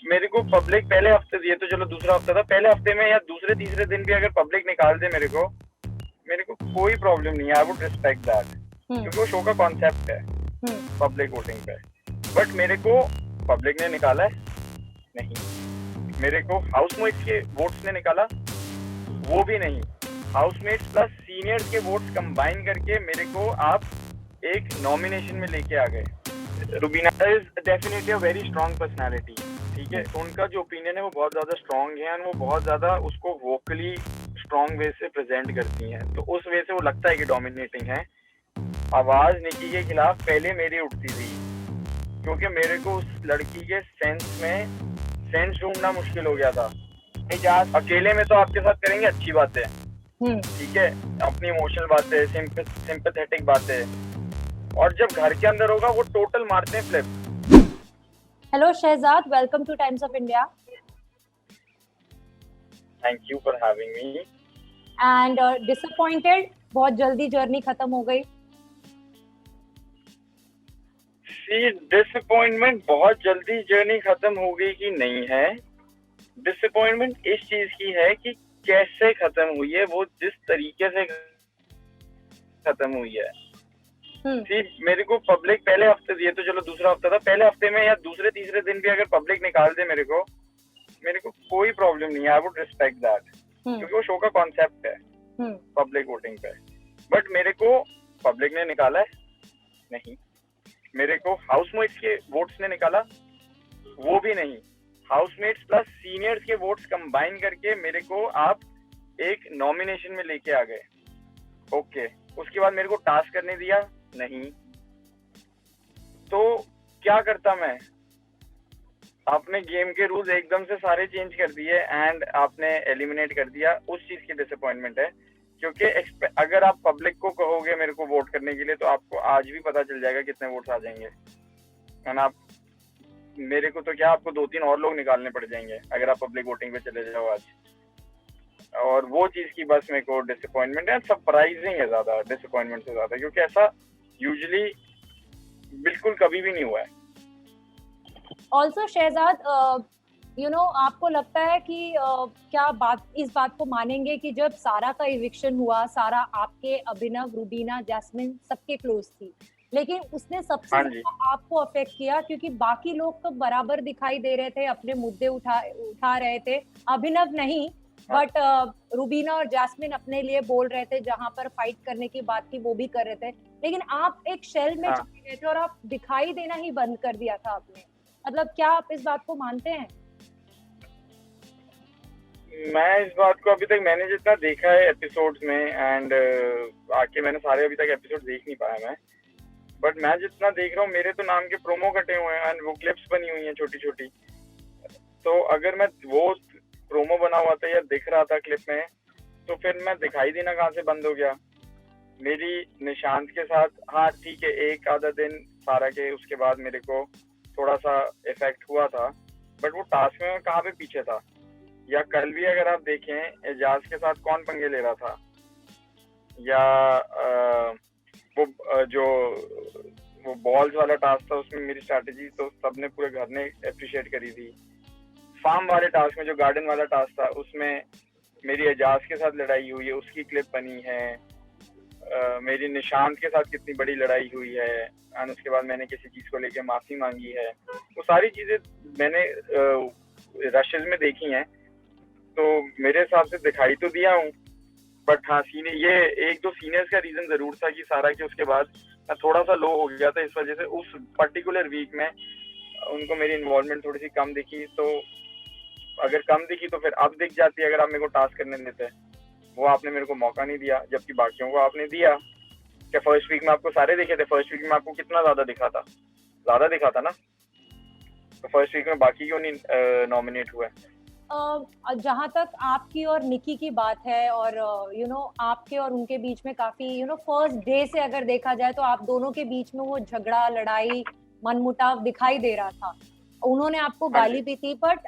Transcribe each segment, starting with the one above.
मेरे को पब्लिक पहले हफ्ते दिए तो चलो दूसरा हफ्ता था, पहले हफ्ते में या दूसरे तीसरे दिन भी अगर पब्लिक निकाल दे मेरे को कोई प्रॉब्लम नहीं है। आई वुड रिस्पेक्ट दैट, क्योंकि वो शो का कॉन्सेप्ट है पब्लिक वोटिंग पे। बट मेरे को पब्लिक ने निकाला है नहीं, मेरे को हाउसमेट्स के वोट्स ने निकाला वो भी नहीं, हाउसमेट्स प्लस सीनियर्स के वोट्स कंबाइन करके मेरे को आप एक नॉमिनेशन में लेके आ गए। Rubina is definitely a very strong personality, ठीक है, उनका जो ओपिनियन है वो बहुत ज्यादा स्ट्रांग है और वो बहुत ज्यादा उसको वोकली स्ट्रांग वे से प्रेजेंट करती हैं, तो उस वे से वो लगता है कि डोमिनेटिंग है। आवाज निकी के खिलाफ पहले मेरी उठती थी, क्योंकि मेरे को उस लड़की के सेंस ढूंढना मुश्किल हो गया था। एजाज अकेले में तो आपके साथ करेंगे अच्छी बातें, ठीक है, अपनी इमोशनल बातें, सिंपैथेटिक बातें, और जब घर के अंदर होगा वो टोटल मारते हैं flip. Hello Shahzad, welcome to Times of India. Thank you for having me. And disappointed, बहुत जल्दी जर्नी खत्म हो गई। डिसअपॉइंटमेंट बहुत जल्दी जर्नी खत्म हो गई कि नहीं है, डिसअपॉइंटमेंट इस चीज की है कि कैसे खत्म हुई है, वो जिस तरीके से खत्म हुई है। मेरे को पब्लिक पहले हफ्ते दिए तो चलो दूसरा हफ्ता था, पहले हफ्ते में या दूसरे तीसरे दिन भी अगर पब्लिक निकाल दे मेरे को कोई प्रॉब्लम नहीं है। आई वुड रिस्पेक्ट दैट, क्योंकि वो शो का कॉन्सेप्ट है पब्लिक वोटिंग पे। बट मेरे को पब्लिक ने निकाला है नहीं, मेरे को हाउसमेट्स के वोट्स ने निकाला वो भी नहीं, हाउसमेट्स प्लस सीनियर्स के वोट्स कंबाइन करके मेरे को आप एक नॉमिनेशन में लेके आ गए। ओके, उसके बाद मेरे को टास्क करने दिया नहीं, तो क्या करता मैं? आपने गेम के रूल्स एकदम से सारे चेंज कर दिए एंड आपने एलिमिनेट कर दिया, उस चीज की डिसअपॉइंटमेंट है। क्योंकि अगर आप पब्लिक को कहोगे मेरे को वोट करने के लिए तो आपको आज भी पता चल जाएगा कितने वोट्स आ जाएंगे, एंड आप मेरे को तो क्या, आपको 2-3 और लोग निकालने पड़ जाएंगे अगर आप पब्लिक वोटिंग पे चले जाओ आज। और वो चीज की बस मेरे को डिसअपॉइंटमेंट है, सरप्राइजिंग है ज्यादा डिसअपॉइंटमेंट से ज्यादा, क्योंकि ऐसा यूजुअली बिल्कुल कभी भी नहीं हुआ है। ऑल्सो शहजाद, आपको लगता है कि क्या इस बात को मानेंगे कि जब सारा का इविक्शन हुआ, सारा आपके अभिनव, रुबीना, जैस्मिन सबके क्लोज थी, लेकिन उसने सबसे ज्यादा आपको अफेक्ट किया क्योंकि बाकी लोग तो बराबर दिखाई दे रहे थे, अपने मुद्दे उठा रहे थे। अभिनव नहीं, बट रुबीना और जैस्मिन अपने लिए बोल रहे थे, जहां पर फाइट करने की बात थी वो भी कर रहे थे, लेकिन आप एक शेल में चले गए थे और आप दिखाई देना ही बंद कर दिया था आपने। मतलब क्या आप इस बात को मानते हैं? मैं इस बात को अभी तक मैंने जितना देखा है एपिसोड्स में, एंड आके मैंने सारे अभी तक एपिसोड देख नहीं पाया मैं, बट मैं जितना देख रहा हूँ मेरे तो नाम के प्रोमो कटे हुए हैं एंड वो क्लिप्स बनी हुई हैं छोटी छोटी, तो अगर मैं वो प्रोमो बना हुआ था या दिख रहा था क्लिप में, तो फिर मैं दिखाई देना कहाँ से बंद हो गया? मेरी निशांत के साथ, हाँ ठीक है, एक आधा दिन सारा के उसके बाद मेरे को थोड़ा सा इफेक्ट हुआ था, बट वो टास्क में कहाँ पे पीछे था? या कल भी अगर आप देखें एजाज के साथ कौन पंगे ले रहा था, या वो बॉल्स वाला टास्क था उसमें मेरी स्ट्रैटेजी तो सबने पूरे घर ने अप्रिशिएट करी थी। फार्म वाले टास्क में जो गार्डन वाला टास्क था उसमें मेरी एजाज के साथ लड़ाई हुई है, उसकी क्लिप बनी है। मेरी निशांत के साथ कितनी बड़ी लड़ाई हुई है एंड उसके बाद मैंने किसी चीज को लेके माफी मांगी है, वो सारी चीजें मैंने रशेज में देखी हैं, तो मेरे हिसाब से दिखाई तो दिया हूँ। बट हाँ, ये 1-2 सीनियर्स का रीजन जरूर था कि सारा के उसके बाद मैं थोड़ा सा लो हो गया था, इस वजह से उस पर्टिकुलर वीक में उनको मेरी इन्वॉल्वमेंट थोड़ी सी कम दिखी। तो अगर कम दिखी तो फिर अब दिख जाती है अगर आप मेरे को टास्क करने देते, वो आपने मेरे को मौका नहीं दिया, जबकि बाकियों को आपने दिया। क्या फर्स्ट वीक में आपको सारे दिखे थे? फर्स्ट वीक में आपको कितना ज्यादा दिखा था? ज्यादा दिखा था ना, तो फर्स्ट वीक में बाकी क्यों नहीं नॉमिनेट हुए? जहां तक आपकी और निकी की बात है, और आपके और उनके बीच में काफी फर्स्ट डे से अगर देखा जाए तो आप दोनों के बीच में वो झगड़ा, लड़ाई, मनमुटाव दिखाई दे रहा था। उन्होंने आपको गाली भी थी, बट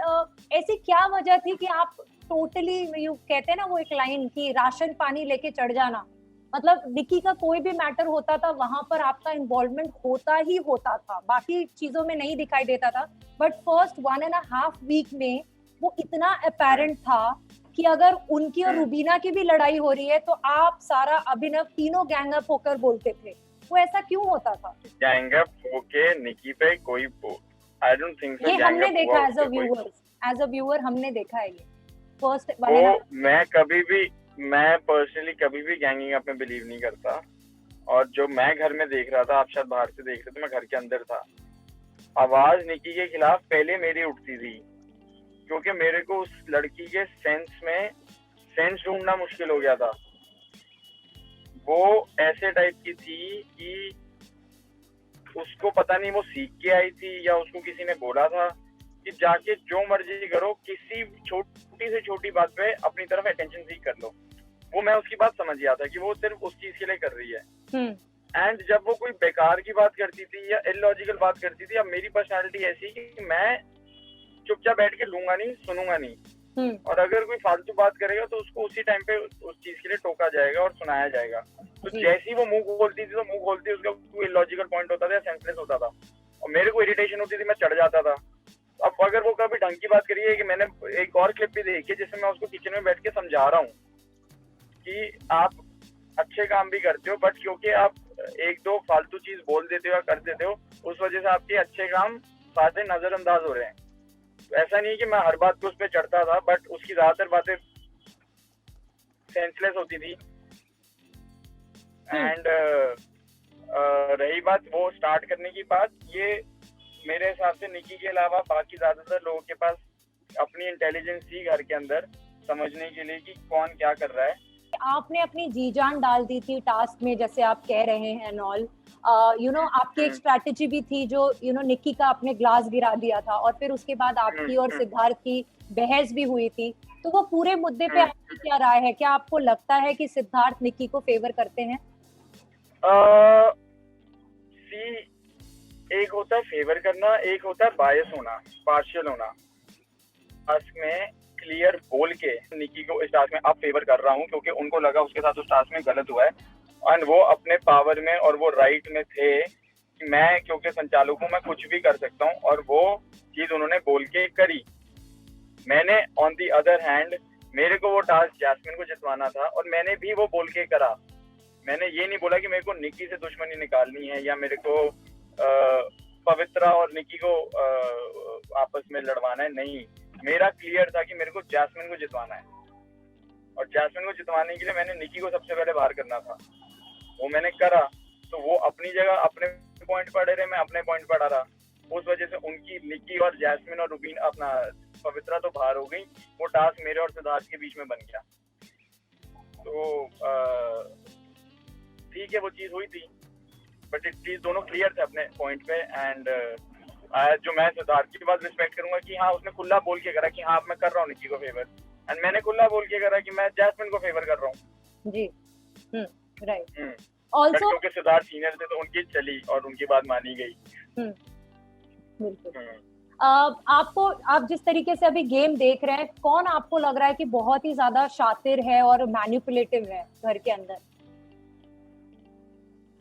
ऐसी क्या वजह थी कि आप टोटली, कहते हैं ना वो एक लाइन कि राशन पानी लेके चढ़ जाना, मतलब निक्की का कोई भी मैटर होता था वहां पर आपका इन्वॉल्वमेंट होता ही होता था, बाकी चीजों में नहीं दिखाई देता था, बट फर्स्ट 1.5 वीक में वो इतना अपेरेंट था कि अगर उनकी और रूबीना की भी लड़ाई हो रही है तो आप, सारा, अभिनव, तीनों गैंग अप होकर बोलते थे। वो ऐसा क्यों होता था? गैंग अप होके निकी पे कोई, आई डोंट थिंक सो ये गैंग हमने अप देखा हुआ एज अ उसपे कोई। व्यूअर, हमने देखा है ये फर्स्ट वो मैं पर्सनली कभी भी गैंगिंग अप में बिलीव नहीं करता। और जो मैं घर में देख रहा था, आप शायद बाहर से देख रहे थे, मैं घर के अंदर था, आवाज निकी के खिलाफ पहले मेरी उठती थी, क्योंकि मेरे को उस लड़की के सेंस ढूंढना मुश्किल हो गया था। वो ऐसे टाइप की थी कि उसको पता नहीं वो सीख के आई थी या उसको किसी ने बोला था कि जाके जो मर्जी करो, किसी छोटी से छोटी बात पे अपनी तरफ अटेंशन सीख कर लो। वो मैं उसकी बात समझ गया था कि वो सिर्फ उस चीज के लिए कर रही है। एंड जब वो कोई बेकार की बात करती थी या इलॉजिकल बात करती थी, अब मेरी पर्सनालिटी ऐसी कि मैं चुपचाप बैठ के लूंगा नहीं, सुनूंगा नहीं, और अगर कोई फालतू बात करेगा तो उसको उसी टाइम पे उस चीज के लिए टोका जाएगा और सुनाया जाएगा। तो जैसी वो मुंह खोलती थी तो मुंह खोलती उसका कोई इलॉजिकल पॉइंट होता था या सेंसलेस होता था, और मेरे को इरिटेशन होती थी, मैं चढ़ जाता था। अब अगर वो कभी ढंग की बात करी है, कि मैंने एक और क्लिप भी देखी जिसमें मैं उसको किचन में बैठ के समझा रहा हूँ कि आप अच्छे काम भी करते हो, बट क्योंकि आप एक दो फालतू चीज बोल देते हो या कर देते हो, उस वजह से आपके अच्छे काम सारे नजरअंदाज हो रहे हैं। तो ऐसा नहीं कि मैं हर बात को उस पर चढ़ता था, बट उसकी ज्यादातर बातें सेंसलेस होती थी। एंड रही बात वो स्टार्ट करने की बात, ये मेरे हिसाब से निकी के अलावा बाकी ज्यादातर लोगों के पास अपनी इंटेलिजेंस थी घर के अंदर समझने के लिए कि कौन क्या कर रहा है। आपने अपनी जी जान डाल दी थी टास्क में, जैसे आप कह रहे हैं एंड ऑल, आपकी एक स्ट्रैटेजी भी थी जो निक्की का आपने ग्लास गिरा दिया था, और फिर उसके बाद आपकी और सिद्धार्थ की बहस भी हुई थी। तो वो पूरे मुद्दे पे आपकी क्या राय है? क्या आपको लगता है कि सिद्धार्थ निक्की को फेवर करते हैं? एक होता है फेवर करना, एक होता है बायस होना, पार्शियल होना। टास्क में क्लियर बोल के निकी को इस टास्क में अब फेवर कर रहा हूँ क्योंकि उनको लगा उसके साथ उस टास्क में गलत हुआ है, एंड वो अपने पावर में और वो राइट में थे कि मैं क्योंकि संचालक हूँ, मैं कुछ भी कर सकता हूँ, और वो चीज उन्होंने बोल के करी। मैंने ऑन दी अदर हैंड, मेरे को वो टास्क जैस्मिन को जितवाना था और मैंने भी वो बोल के करा। मैंने ये नहीं बोला कि मेरे को निकी से दुश्मनी निकालनी है या मेरे को पवित्रा और निकी को आपस में लड़वाना है, नहीं। मेरा क्लियर था कि मेरे को जैस्मिन को जितवाना है, और जैस्मिन को जितवाने के लिए मैंने निकी को सबसे पहले बाहर करना था। वो मैंने करा, तो वो अपनी जगह अपने पॉइंट पर अड़े रहे, मैं अपने पॉइंट पर अड़ा। उस वजह से उनकी निकी और जैस्मिन और रूबीन अपना पवित्रा तो बाहर हो गई, वो टास्क मेरे और सिद्धार्थ के बीच में बन गया। तो ठीक है, वो चीज हुई थी, बट एक चीज दोनों क्लियर थे अपने पॉइंट पे। एंड जो मैं सिद्धार्थ की बात रिस्पेक्ट करूंगा कि हाँ उसने खुला बोल के करा कि हाँ मैं कर रहा हूँ निकी को फेवर, एंड मैंने खुला बोल के करा कि मैं जैस्मिन को फेवर कर रहा हूँ। जी, राइट। ऑल्सो क्योंकि सिद्धार्थ सीनियर थे तो उनकी चली और उनकी बात मानी गई। बिल्कुल। आपको, आप जिस तरीके से अभी गेम देख रहे हैं, कौन आपको लग रहा है कि बहुत ही ज्यादा शातिर है और मैनिपुलेटिव है घर के अंदर?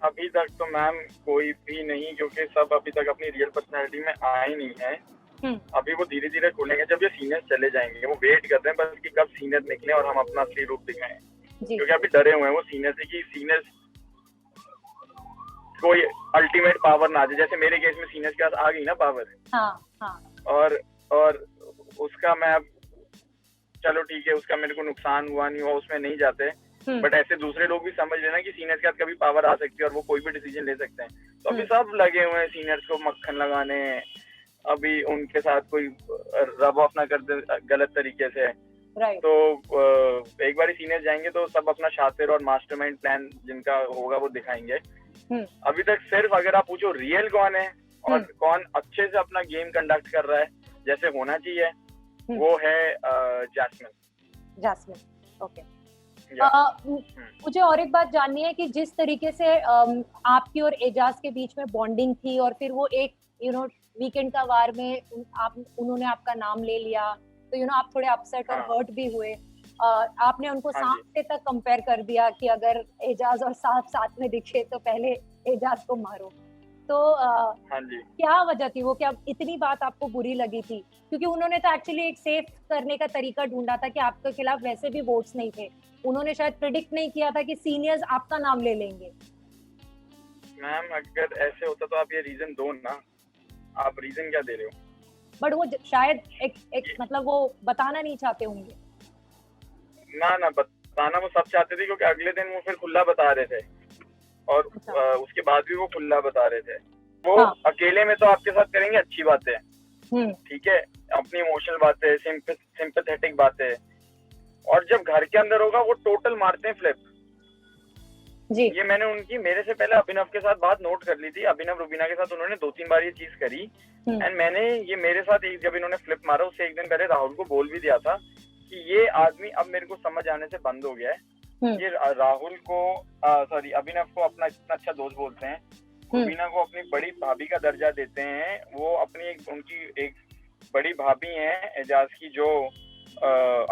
अभी तक तो मैम कोई भी नहीं, क्योंकि सब अभी तक अपनी रियल पर्सनैलिटी में आए नहीं है। अभी वो धीरे धीरे खुलेंगे जब ये सीनियर्स चले जाएंगे। वो वेट करते हैं बस कि कब सीनियर निकले और हम अपना असली रूप दिखाएं, क्योंकि अभी डरे हुए हैं वो सीनियर से कि सीनियर्स कोई अल्टीमेट पावर ना आ जाए। जैसे मेरे केस में सीनियर्स के पास आ गई ना पावर, और उसका मैं अब चलो ठीक है, उसका मेरे को नुकसान हुआ नहीं हुआ उसमें नहीं जाते, बट ऐसे दूसरे लोग भी समझ लेना कि सीनियर्स के साथ कभी पावर आ सकती है और वो कोई भी डिसीजन ले सकते हैं। तो अभी सब लगे हुए हैं सीनियर्स को मक्खन लगाने, अभी उनके साथ कोई रब ऑफ ना कर दे गलत तरीके से। तो एक बार सीनियर्स जाएंगे तो सब अपना शातिर और मास्टरमाइंड प्लान जिनका होगा वो दिखाएंगे। अभी तक सिर्फ अगर आप पूछो रियल कौन है और कौन अच्छे से अपना गेम कंडक्ट कर रहा है जैसे होना चाहिए, वो है जैस्मिन। ओके। मुझे और एक बात जाननी है कि जिस तरीके से आपकी और एजाज के बीच में बॉन्डिंग थी, और फिर वो एक वीकेंड का वार में उन्होंने आपका नाम ले लिया, तो आप थोड़े अपसेट और हर्ट भी हुए, आपने उनको हाँ सांप जी। से तक कंपेयर कर दिया कि अगर एजाज और सांप साथ में दिखे तो पहले एजाज को मारो। तो हाँ जी। क्या वजह थी वो, क्या इतनी बात आपको बुरी लगी थी? क्योंकि उन्होंने तो एक्चुअली एक सेफ करने का तरीका ढूंढा था कि आपके खिलाफ वैसे भी वोट्स नहीं थे। उन्होंने शायद प्रिडिक्ट नहीं किया था कि सीनियर्स आपका नाम ले लेंगे। मैम अगर ऐसे होता तो आप ये रीजन दो ना, आप रीजन क्या दे रहे हो? बट वो शायद एक ये- मतलब वो बताना नहीं चाहते होंगे। ना ना बताना वो सब चाहते थे, क्योंकि अगले दिन वो फिर खुला बता रहे थे, और अच्छा। उसके बाद भी वो खुला बता रहे थे। वो हाँ। अकेले में तो आपके साथ करेंगे अच्छी बातें, हम्म। ठीक है, अपनी इमोशनल बातें, सिंपैथेटिक बातें, और जब घर के अंदर होगा वो टोटल मारते हैं फ्लिप। जी। ये मैंने उनकी मेरे से पहले अभिनव के साथ बात नोट कर ली थी। अभिनव रुबीना के साथ उन्होंने 2-3 बार ये चीज करी, एंड मैंने ये मेरे साथ एक जब इन्होंने फ्लिप मारा उससे एक दिन पहले राहुल को बोल भी दिया था कि ये आदमी अब मेरे को समझ आने से बंद हो गया है। ये राहुल को सॉरी अभिनव को अपना इतना अच्छा दोस्त बोलते हैं, रुबीना को अपनी बड़ी भाभी का दर्जा देते हैं। वो अपनी उनकी एक बड़ी भाभी हैं एजाज की, जो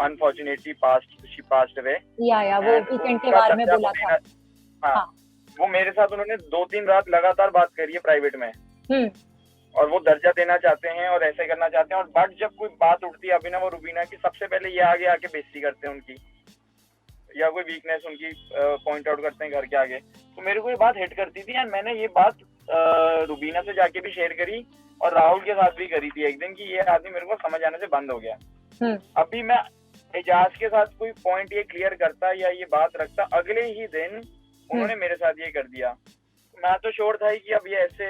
अनफॉर्चुनेटली पास्ट अवे। या वो वीकेंड के बारे में बोला था। हाँ, वो मेरे साथ उन्होंने 2-3 रात लगातार बात करी है प्राइवेट में, और वो दर्जा देना चाहते हैं और ऐसे करना चाहते हैं। और बट जब कोई बात उठती है अभिनव और रुबीना की, सबसे पहले ये आगे आके बेइज्जती करते हैं उनकी, या कोई वीकनेस उनकी पॉइंट आउट करते हैं घर के आगे। तो मेरे को ये बात हिट करती थी, एंड मैंने ये बात रुबीना से जाके भी शेयर करी और राहुल के साथ भी करी थी एक दिन, कि ये आदमी मेरे को समझ आने से बंद हो गया। अभी मैं एजाज के साथ कोई पॉइंट ये क्लियर करता या ये बात रखता, अगले ही दिन उन्होंने मेरे साथ ये कर दिया। मैं तो श्योर था कि अब ये ऐसे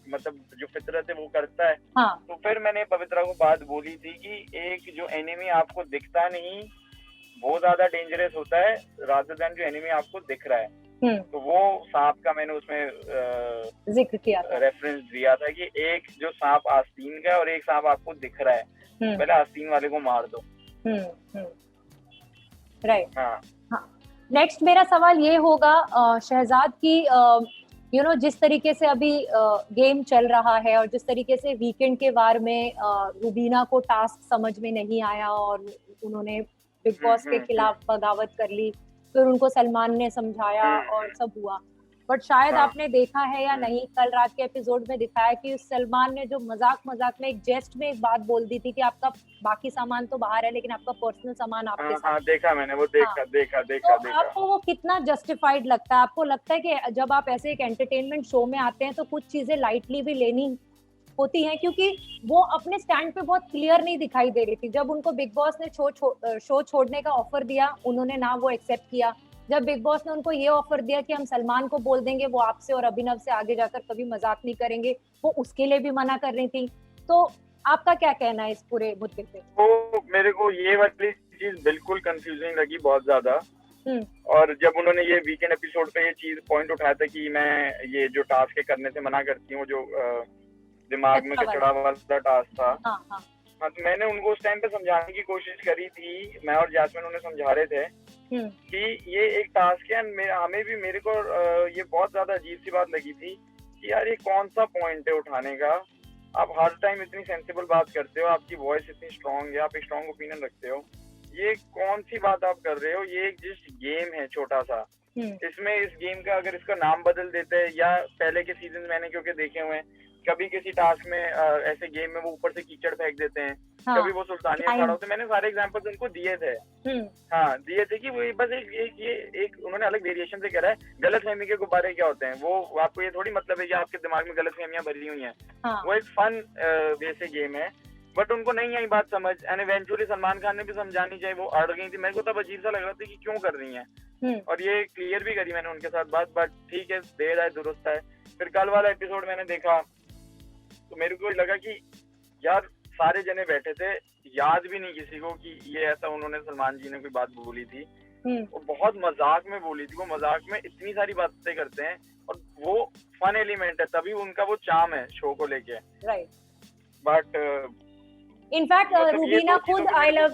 मतलब जो फितरत है वो करता है। हाँ। तो फिर मैंने पवित्रा को बात बोली थी कि एक जो एनिमी आपको दिखता नहीं वो ज्यादा डेंजरस होता है रादर देन जो एनिमी आपको दिख रहा है। तो वो सांप का मैंने उसमें जिक्र किया था, रेफरेंस दिया था कि एक जो सांप आस्तीन का है और एक सांप आपको दिख रहा है, पहले आस्तीन वाले को मार दो। राइट। हाँ। नेक्स्ट मेरा सवाल ये होगा शहजाद की, जिस तरीके से अभी गेम चल रहा है और जिस तरीके से वीकेंड के वार में रुबीना को टास्क समझ में नहीं आया और उन्होंने बिग बॉस के खिलाफ बगावत कर ली, फिर उनको सलमान ने समझाया और सब हुआ। बट शायद आपने देखा है या नहीं, कल रात के एपिसोड में दिखाया कि सलमान ने जो मजाक में एक जेस्ट में एक बात बोल दी थी कि आपका बाकी सामान तो बाहर है लेकिन आपका पर्सनल सामान आपके साथ। हाँ, देखा मैंने वो, देखा। तो आपको वो कितना जस्टिफाइड लगता है? आपको लगता है कि जब आप ऐसे एक एंटरटेनमेंट शो में आते हैं तो कुछ चीजें लाइटली भी लेनी होती हैं? क्योंकि वो अपने स्टैंड पे बहुत क्लियर नहीं दिखाई दे रही थी। जब उनको बिग बॉस ने शो छोड़ने का ऑफर दिया, उन्होंने ना वो एक्सेप्ट किया। जब बिग बॉस ने उनको ये ऑफर दिया कि हम सलमान को बोल देंगे वो आपसे और अभिनव से आगे जाकर कभी मजाक नहीं करेंगे, वो उसके लिए भी मना कर रही थी। तो आपका क्या कहना है इस पूरे मुद्दे पे? तो मेरे को ये वाली चीज बिल्कुल कंफ्यूजिंग लगी बहुत ज्यादा। और जब उन्होंने ये वीकेंड एपिसोड पे ये चीज पॉइंट उठाया था कि मैं ये जो टास्क करने से मना करती हूँ, जो दिमाग में कचड़ा वाला टास्क था। हाँ, तो मैंने उनको उस टाइम पे समझाने की कोशिश करी थी, मैं और जैस्मिन उन्हें समझा रहे थे कि ये एक टास्क है। हमें भी, मेरे को ये बहुत ज्यादा अजीब सी बात लगी थी कि यार ये कौन सा पॉइंट है उठाने का। आप हर टाइम इतनी सेंसिबल बात करते हो, आपकी वॉइस इतनी स्ट्रांग है, आप एक स्ट्रांग ओपिनियन रखते हो, ये कौन सी बात आप कर रहे हो? ये एक जस्ट गेम है छोटा सा। इसमें इस गेम का अगर इसका नाम बदल देते हैं, या पहले के सीजन मैंने क्योंकि देखे हुए हैं, कभी किसी टास्क में ऐसे गेम में वो ऊपर से कीचड़ फेंक देते हैं, कभी वो सुल्तानिया खड़ा होते, मैंने सारे एग्जांपल्स उनको दिए थे। हाँ, दिए थे कि वो बस एक उन्होंने अलग वेरिएशन से कह रहा है गलतफहमी के गुब्बारे क्या होते हैं। वो आपको ये थोड़ी मतलब है कि आपके दिमाग में गलतफहमियां भरी हुई हैं। वो एक फन वे से गेम है, बट उनको नहीं आई बात समझ, एंड इवेंचुअली सलमान खान ने भी समझानी चाहिए, वो अड़ गई थी। मेरे को तब अजीब सा लग रहा था कि क्यों कर रही हैं, और ये क्लियर भी करी मैंने उनके साथ बात, बट ठीक है, देर आए दुरुस्त है। फिर कल वाला एपिसोड मैंने देखा तो मेरे को लगा कि यार सारे जने बैठे थे, याद भी नहीं किसी को कि ये ऐसा उन्होंने सलमान जी ने कोई बात बोली थी। वो बहुत मजाक में बोली थी, वो मजाक में इतनी सारी बातें करते हैं और वो फन एलिमेंट है, तभी उनका वो चार्म है शो को लेके। बट इनफैक्ट रुबीना खुद आई लव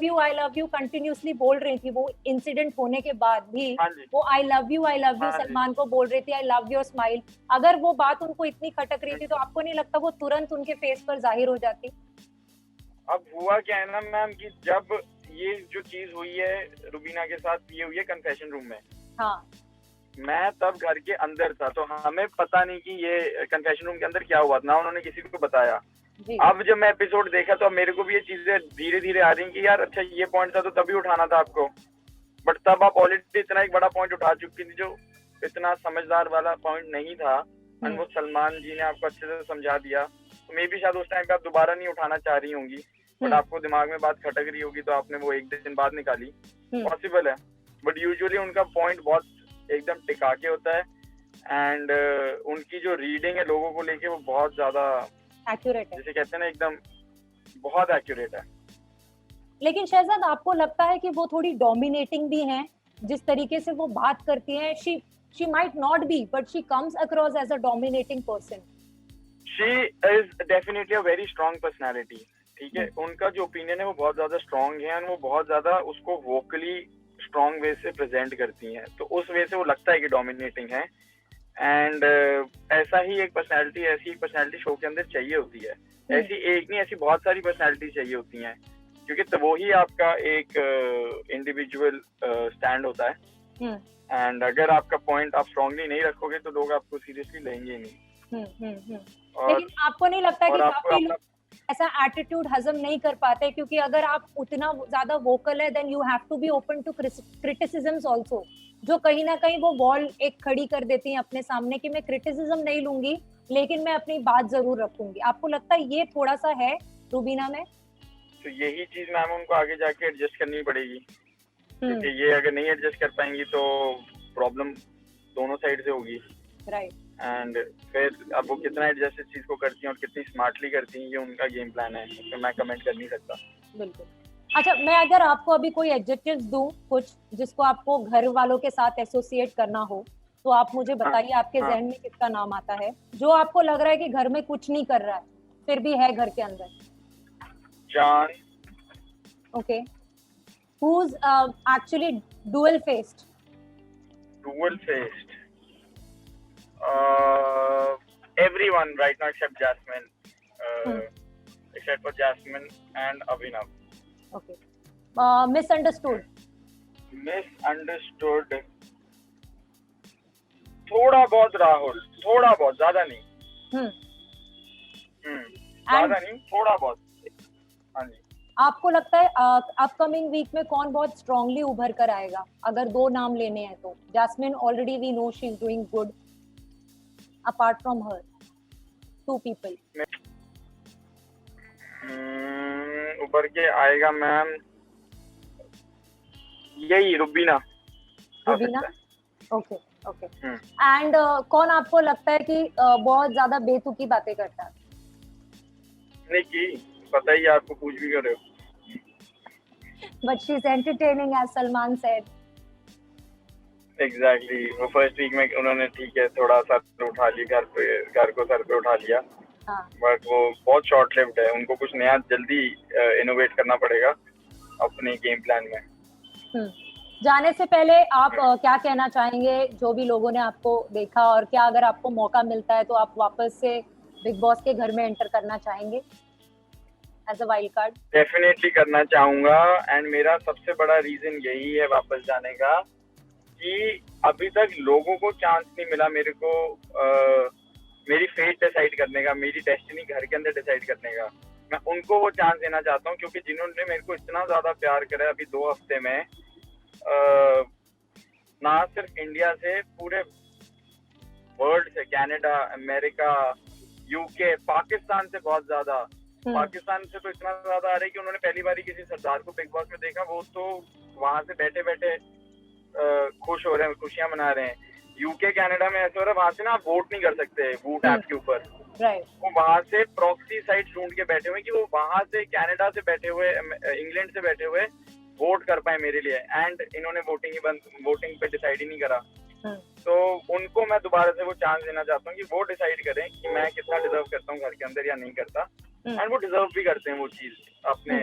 यू कंटिन्यूसली बोल रही थी। वो इंसिडेंट होने के बाद भी वो आई लव यू सलमान को बोल रही थी, आई लव योर स्माइल। अगर वो बात उनको इतनी खटक रही थी तो आपको नहीं लगता वो तुरंत उनके फेस पर जाहिर हो जाती? अब हुआ क्या है ना मैम कि जब ये जो चीज हुई है रुबीना के साथ, ये हुई है कन्फेशन रूम में। हाँ मैं तब घर के अंदर था, तो हमें पता नहीं कि ये कन्फेशन रूम के अंदर क्या हुआ, ना उन्होंने किसी को बताया। जी अब जब मैं एपिसोड देखा तो अब मेरे को भी ये चीजें धीरे धीरे आ रही कि यार अच्छा ये पॉइंट था तो तभी उठाना था आपको, बट तब आप ऑलरेडी इतना एक बड़ा पॉइंट उठा चुकी थी जो इतना समझदार वाला पॉइंट नहीं था, और वो सलमान जी ने आपको अच्छे से समझा दिया। तो मे भी शायद उस टाइम पे आप दोबारा नहीं उठाना चाह रही होंगी, बट आपको दिमाग में बात खटक रही होगी तो आपने वो एक दिन बाद निकाली, पॉसिबल है। बट यूजुअली उनका पॉइंट बहुत एकदम टिका के होता है, एंड उनकी जो रीडिंग है लोगों को लेके वो बहुत ज्यादा एक्यूरेट है, जैसे कहते हैं ना एकदम बहुत एक्यूरेट है। लेकिन शहजाद आपको लगता है कि वो थोड़ी डोमिनेटिंग भी हैं? जिस तरीके से वो बात करती हैं, she might not be but she comes across as a dominating person. She is definitely a very strong personality, ठीक है। उनका जो ओपिनियन है वो बहुत ज्यादा स्ट्रांग है, और वो बहुत ज्यादा उसको वोकली स्ट्रांग वे से प्रेजेंट करती हैं, तो उस वे से वो लगता है कि डोमिनेटिंग है। एंड ऐसा ही एक पर्सनालिटी, ऐसी एक पर्सनालिटी शो के अंदर चाहिए होती है। ऐसी एक नहीं, ऐसी बहुत सारी पर्सनालिटी चाहिए होती हैं, क्योंकि तो वो ही आपका एक इंडिविजुअल स्टैंड होता है। एंड अगर आपका पॉइंट आप स्ट्रांगली नहीं रखोगे तो लोग आपको सीरियसली लेंगे नहीं। लेकिन आपको नहीं लगता कि काफी लोग ऐसा एटीट्यूड हजम नहीं कर पाते? क्योंकि अगर आप उतना ज्यादा वोकल है then you have to be open to criticisms also, जो कहीं ना कहीं वो वॉल एक खड़ी कर देती हैं अपने सामने कि मैं क्रिटिसिज्म नहीं लूंगी लेकिन मैं अपनी बात जरूर रखूंगी। आपको लगता है ये थोड़ा सा है रुबीना में? तो यही चीज मैम उनको आगे जाके एडजस्ट करनी पड़ेगी, क्योंकि ये अगर नहीं एडजस्ट कर पाएंगी तो प्रॉब्लम दोनों साइड से होगी। राइट। एंड फिर अब वो कितना एडजस्ट इस चीज को करती हैं और कितनी स्मार्टली करती हैं, ये उनका गेम प्लान है, तो मैं कमेंट कर नहीं सकता। बिल्कुल। अच्छा, मैं अगर आपको अभी कोई एडजेक्टिव्स दूं कुछ जिसको आपको घर वालों के साथ एसोसिएट करना हो, तो आप मुझे बताइए आपके जहन में किसका नाम आता है जो आपको लग रहा है कि घर में कुछ नहीं कर रहा है फिर भी है घर के अंदर? जान। Okay. Who's actually dual faced? Dual faced. Everyone right now except Jasmine. Except for Jasmine and Abhinav. Okay. Misunderstood. Misunderstood. थोड़ा बहुत राहुल, थोड़ा बहुत, ज्यादा नहीं। ज्यादा नहीं, थोड़ा बहुत। हाँ जी। आपको लगता है अपकमिंग वीक में कौन बहुत स्ट्रांगली उभर कर आएगा? अगर दो नाम लेने हैं तो Jasmine already we know she is doing good, apart from her two people उभर के आएगा मैम, यही रुबीना। Okay okay. एंड कौन आपको लगता है कि बहुत ज्यादा बेतुकी बातें करता है? निकी, पता ही आपको कुछ भी कर रहे हो। But she's entertaining as Salman said. Exactly. वो फर्स्ट वीक में उन्होंने ठीक है थोड़ा सर उठा लिया, घर को सर पे उठा लिया, बट वो बहुत शॉर्ट लिव्ड है। उनको कुछ नया जल्दी इनोवेट करना पड़ेगा अपने गेम प्लान में। जाने से पहले आप क्या कहना चाहेंगे जो भी लोगों ने आपको देखा, और क्या अगर आपको मौका मिलता है तो आप वापस से बिग बॉस के घर में एंटर करना चाहेंगे as a wild card? Definitely करना चाहूंगा, एंड मेरा सबसे बड़ा रीजन यही है वापस जाने का कि अभी तक लोगों को चांस नहीं मिला मेरे को मेरी फेट डिसाइड करने का, मेरी डेस्टिनी घर के अंदर डिसाइड करने का। मैं उनको वो चांस देना चाहता हूँ, क्योंकि जिन्होंने मेरे को इतना ज्यादा प्यार करा अभी 2 हफ्ते में, ना सिर्फ इंडिया से, पूरे वर्ल्ड से, कनाडा, अमेरिका, यूके, पाकिस्तान से बहुत ज्यादा। पाकिस्तान से तो इतना ज्यादा आ रहा है कि उन्होंने पहली बार किसी सरदार को बिग बॉस में देखा, वो तो वहां से बैठे बैठे खुश हो रहे हैं, खुशियां मना रहे हैं। यूके कनाडा में ऐसा हो रहा है, वहां से ना आप वोट नहीं कर सकते वोट ऐप के ऊपर। वो वहां से प्रॉक्सी साइट ढूंढ के बैठे हुए कि वो वहां से कनाडा से बैठे हुए, इंग्लैंड से बैठे हुए वोट कर पाए मेरे लिए, एंड इन्होंने वोटिंग पे डिसाइड ही नहीं करा। तो उनको मैं दोबारा से वो चांस देना चाहता हूँ कि वो डिसाइड करें कि मैं कितना डिजर्व करता हूँ घर के अंदर या नहीं करता, एंड वो डिजर्व भी करते हैं वो चीज अपने,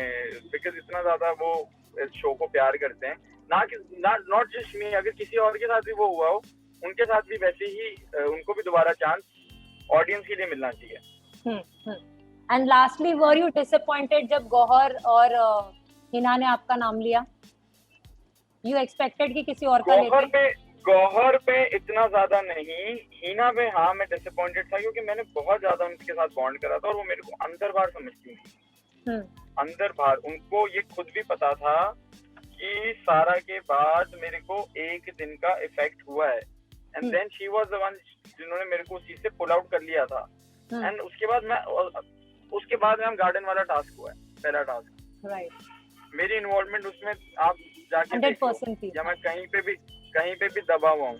बिकॉज इतना ज्यादा वो इस शो को प्यार करते हैं। नॉट जस्ट मी, अगर किसी और के साथ भी वो हुआ हो, उनके साथ भी वैसे ही उनको भी दोबारा चांस ऑडियंस के लिए मिलना चाहिए। And lastly, were you disappointed जब गौहर और हिना ने आपका नाम लिया, यू एक्सपेक्टेड कि किसी और का लेते? गौहर पे इतना ज्यादा नहीं, हिना पे हाँ मैं डिसअपॉइंटेड था क्योंकि मैंने बहुत ज्यादा उनके साथ बॉन्ड करा था और वो मेरे को अंदर बाहर समझती थी। अंदर बाहर उनको ये खुद भी पता था कि सारा के बाद मेरे को एक दिन का इफेक्ट हुआ है, and then she was the one जिन्होंने मेरे को उस चीज से पुल आउट कर लिया था। एंड उसके बाद मैम गार्डन वाला टास्क हुआ है, पहला टास्क। राइट। मेरी इन्वॉल्वमेंट उसमें आप जाके 100% थी। या मैं कहीं पे भी दबा हुआ हूँ,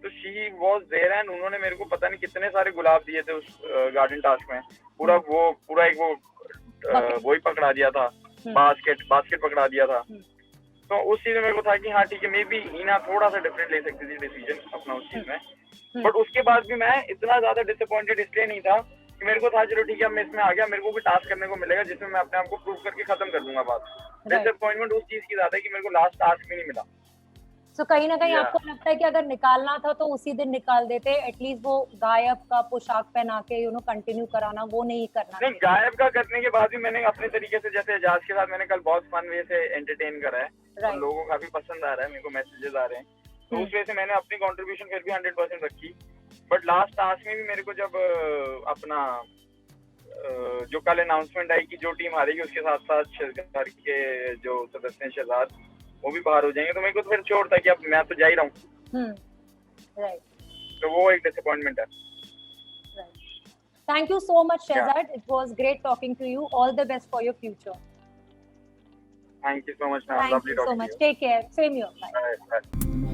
तो शी वाज देयर एंड उन्होंने मेरे को पता नहीं कितने सारे गुलाब दिए थे उस गार्डन टास्क में। पूरा एक वो ही पकड़ा दिया था, बास्केट पकड़ा दिया था। तो उस चीज में मेरे को था कि हाँ ठीक है, मे बी हिना थोड़ा सा डिफरेंट ले सकती थी डिसीजन अपना उस चीज में। बट उसके बाद भी मैं इतना ज्यादा डिसअपॉइंटेड इसलिए नहीं था कि मेरे को था चलो ठीक है अब मैं इसमें आ गया, मेरे को भी टास्क करने को मिलेगा जिसमें मैं अपने आप को प्रूव करके खत्म कर दूंगा बात। डिसअपॉइंटमेंट उस चीज की ज्यादा है कि मेरे को लास्ट टास्क भी नहीं मिला। So, कहीं ना कहीं आपको लगता है कि अगर निकालना था तो उसी दिन निकाल देते, एटलीस्ट वो गायब का पोशाक पहना के कंटिन्यू कराना, वो नहीं करना। नहीं, गायब का करने के बाद भी मैंने अपने तरीके से, जैसे एजाज के साथ मैंने कल बहुत फन वे से एंटरटेन करा है, तो लोगों को काफी पसंद आ रहा है, मेरे को मैसेजेस आ रहे हैं, तो उस वजह से मैंने अपनी कॉन्ट्रीब्यूशन फिर भी 100% रखी। बट लास्ट टास्क में भी मेरे को जब अपना जो कल अनाउंसमेंट आई कि जो टीम हारेगी उसके साथ साथ घर के जो सदस्य हैं शहजाद वो भी बाहर हो जाएंगे, तो मेरे को तो फिर श्योर था कि अब मैं तो जा ही रहा हूँ। राइट। तो वो एक डिसअपॉइंटमेंट है। Thank you so much, Shehzad. It was great talking to you. All the best for your future. Thank you so much, ma'am. Lovely talking to you. Thank you so much. Take care. Same here. Bye. Bye.